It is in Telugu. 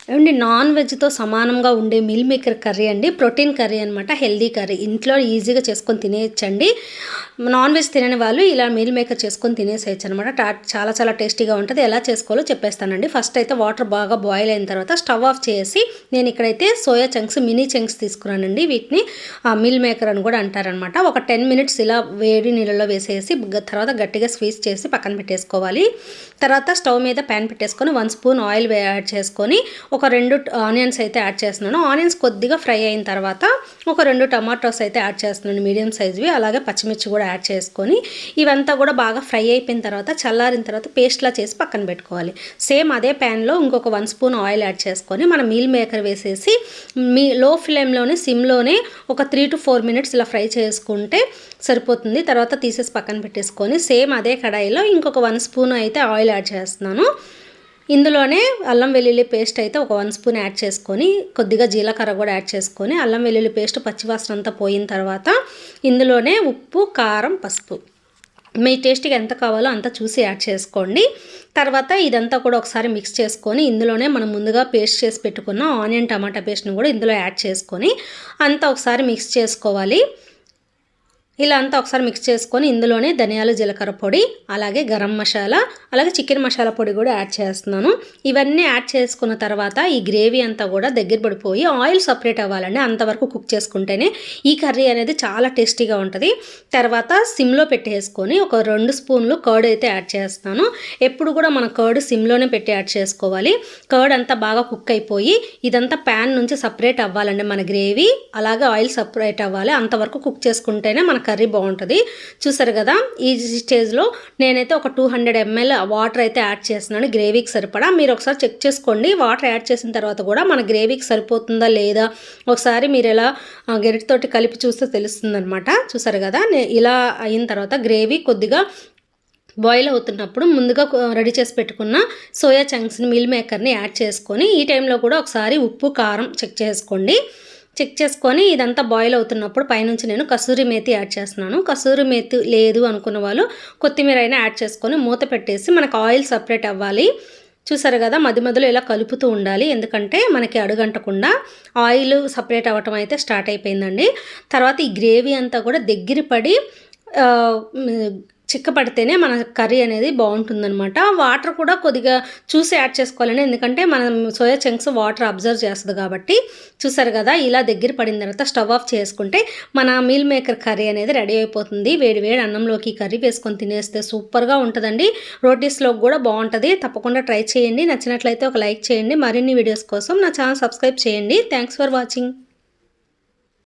ఏమండి నాన్ వెజ్తో సమానంగా ఉండే మీల్ మేకర్ కర్రీ అండి. ప్రోటీన్ కర్రీ అనమాట, హెల్దీ కర్రీ. ఇంట్లో ఈజీగా చేసుకొని తినేయచ్చండి. నాన్ వెజ్ తినని వాళ్ళు ఇలా మీల్ మేకర్ చేసుకొని తినేసేయచ్చు అనమాట. చాలా చాలా టేస్టీగా ఉంటుంది. ఎలా చేసుకోవాలో చెప్పేస్తానండి. ఫస్ట్ అయితే వాటర్ బాగా బాయిల్ అయిన తర్వాత స్టవ్ ఆఫ్ చేసి నేను ఇక్కడైతే సోయా చంక్స్, మినీ చంక్స్ తీసుకున్నానండి. వీటిని మీల్ మేకర్ అని కూడా అంటారనమాట. ఒక 10 మినిట్స్ ఇలా వేడి నీళ్ళలో వేసేసి తర్వాత గట్టిగా స్క్వీజ్ చేసి పక్కన పెట్టేసుకోవాలి. తర్వాత స్టవ్ మీద ప్యాన్ పెట్టేసుకొని 1 స్పూన్ ఆయిల్ యాడ్ చేసుకొని ఒక 2 ఆనియన్స్ అయితే యాడ్ చేస్తున్నాను. ఆనియన్స్ కొద్దిగా ఫ్రై అయిన తర్వాత ఒక 2 టమాటోస్ అయితే యాడ్ చేస్తున్నాను, మీడియం సైజ్వి. అలాగే పచ్చిమిర్చి కూడా యాడ్ చేసుకొని ఇవంతా కూడా బాగా ఫ్రై అయిపోయిన తర్వాత చల్లారిన తర్వాత పేస్ట్లా చేసి పక్కన పెట్టుకోవాలి. సేమ్ అదే ప్యాన్లో ఇంకొక 1 స్పూన్ ఆయిల్ యాడ్ చేసుకొని మన మీల్ మేకర్ వేసేసి లో ఫ్లేమ్లోనే సిమ్లోనే ఒక 3 to 4 మినిట్స్ ఇలా ఫ్రై చేసుకుంటే సరిపోతుంది. తర్వాత తీసేసి పక్కన పెట్టేసుకొని సేమ్ అదే కడాయిలో ఇంకొక 1 స్పూన్ అయితే ఆయిల్ యాడ్ చేస్తున్నాను. ఇందులోనే అల్లం వెల్లుల్లి పేస్ట్ అయితే ఒక 1 స్పూన్ యాడ్ చేసుకొని కొద్దిగా జీలకర్ర కూడా యాడ్ చేసుకొని అల్లం వెల్లుల్లి పేస్ట్ పచ్చివాసన అంతా పోయిన తర్వాత ఇందులోనే ఉప్పు, కారం, పసుపు మీ టేస్ట్కి ఎంత కావాలో అంత చూసి యాడ్ చేసుకోండి. తర్వాత ఇదంతా కూడా ఒకసారి మిక్స్ చేసుకొని ఇందులోనే మనం ముందుగా పేస్ట్ చేసి పెట్టుకున్న ఆనియన్ టమాటా పేస్ట్ని కూడా ఇందులో యాడ్ చేసుకొని అంతా ఒకసారి మిక్స్ చేసుకోవాలి. ఇలా అంతా ఒకసారి మిక్స్ చేసుకొని ఇందులోనే ధనియాలు, జీలకర్ర పొడి, అలాగే గరం మసాలా, అలాగే చికెన్ మసాలా పొడి కూడా యాడ్ చేస్తున్నాను. ఇవన్నీ యాడ్ చేసుకున్న తర్వాత ఈ గ్రేవీ అంతా కూడా దగ్గర పడిపోయి ఆయిల్ సపరేట్ అవ్వాలండి. అంతవరకు కుక్ చేసుకుంటేనే ఈ కర్రీ అనేది చాలా టేస్టీగా ఉంటుంది. తర్వాత సిమ్లో పెట్టేసుకొని ఒక 2 స్పూన్లు కర్డ్ అయితే యాడ్ చేస్తాను. ఎప్పుడు కూడా మన కర్డ్ సిమ్లోనే పెట్టి యాడ్ చేసుకోవాలి. కర్డ్ అంతా బాగా కుక్ అయిపోయి ఇదంతా ప్యాన్ నుంచి సపరేట్ అవ్వాలండి మన గ్రేవీ. అలాగే ఆయిల్ సపరేట్ అవ్వాలి. అంతవరకు కుక్ చేసుకుంటేనే మన కర్రీ బాగుంటుంది. చూసారు కదా, ఈ స్టేజ్లో నేనైతే ఒక 200 ml వాటర్ అయితే యాడ్ చేస్తున్నాను గ్రేవీకి సరిపడా. మీరు ఒకసారి చెక్ చేసుకోండి. వాటర్ యాడ్ చేసిన తర్వాత కూడా మన గ్రేవీకి సరిపోతుందా లేదా ఒకసారి మీరు ఎలా గరిటెతోటి కలిపి చూస్తే తెలుస్తుందనమాట. చూసారు కదా, ఇలా అయిన తర్వాత గ్రేవీ కొద్దిగా బాయిల్ అవుతున్నప్పుడు ముందుగా రెడీ చేసి పెట్టుకున్న సోయా చంక్స్ని, మీల్ మేకర్ని యాడ్ చేసుకొని ఈ టైంలో కూడా ఒకసారి ఉప్పు, కారం చెక్ చేసుకోండి. చెక్ చేసుకొని ఇదంతా బాయిల్ అవుతున్నప్పుడు పైనుంచి నేను కసూరి మేతి యాడ్ చేస్తున్నాను. కసూరి మేతి లేదు అనుకున్న వాళ్ళు కొత్తిమీర అయినా యాడ్ చేసుకొని మూత పెట్టేసి మనకు ఆయిల్ సపరేట్ అవ్వాలి. చూసారు కదా, మధ్య మధ్యలో ఇలా కలుపుతూ ఉండాలి. ఎందుకంటే మనకి అడుగంటకుండా ఆయిల్ సపరేట్ అవ్వటం అయితే స్టార్ట్ అయిపోయిందండి. తర్వాత ఈ గ్రేవీ అంతా కూడా దగ్గర పడి చిక్కపడితేనే మన కర్రీ అనేది బాగుంటుందన్నమాట. వాటర్ కూడా కొద్దిగా చూసి యాడ్ చేసుకోవాలండి. ఎందుకంటే మనం సోయా చంక్స్ వాటర్ అబ్జర్వ్ చేస్తుంది కాబట్టి. చూసారు కదా, ఇలా దగ్గర పడిన తర్వాత స్టవ్ ఆఫ్ చేసుకుంటే మన మీల్ మేకర్ కర్రీ అనేది రెడీ అయిపోతుంది. వేడి వేడి అన్నంలోకి కర్రీ వేసుకొని తినేస్తే సూపర్గా ఉంటుందండి. రోటీస్లోకి కూడా బాగుంటుంది. తప్పకుండా ట్రై చేయండి. నచ్చినట్లయితే ఒక లైక్ చేయండి. మరిన్ని వీడియోస్ కోసం నా ఛానల్ సబ్స్క్రైబ్ చేయండి. Thanks for watching.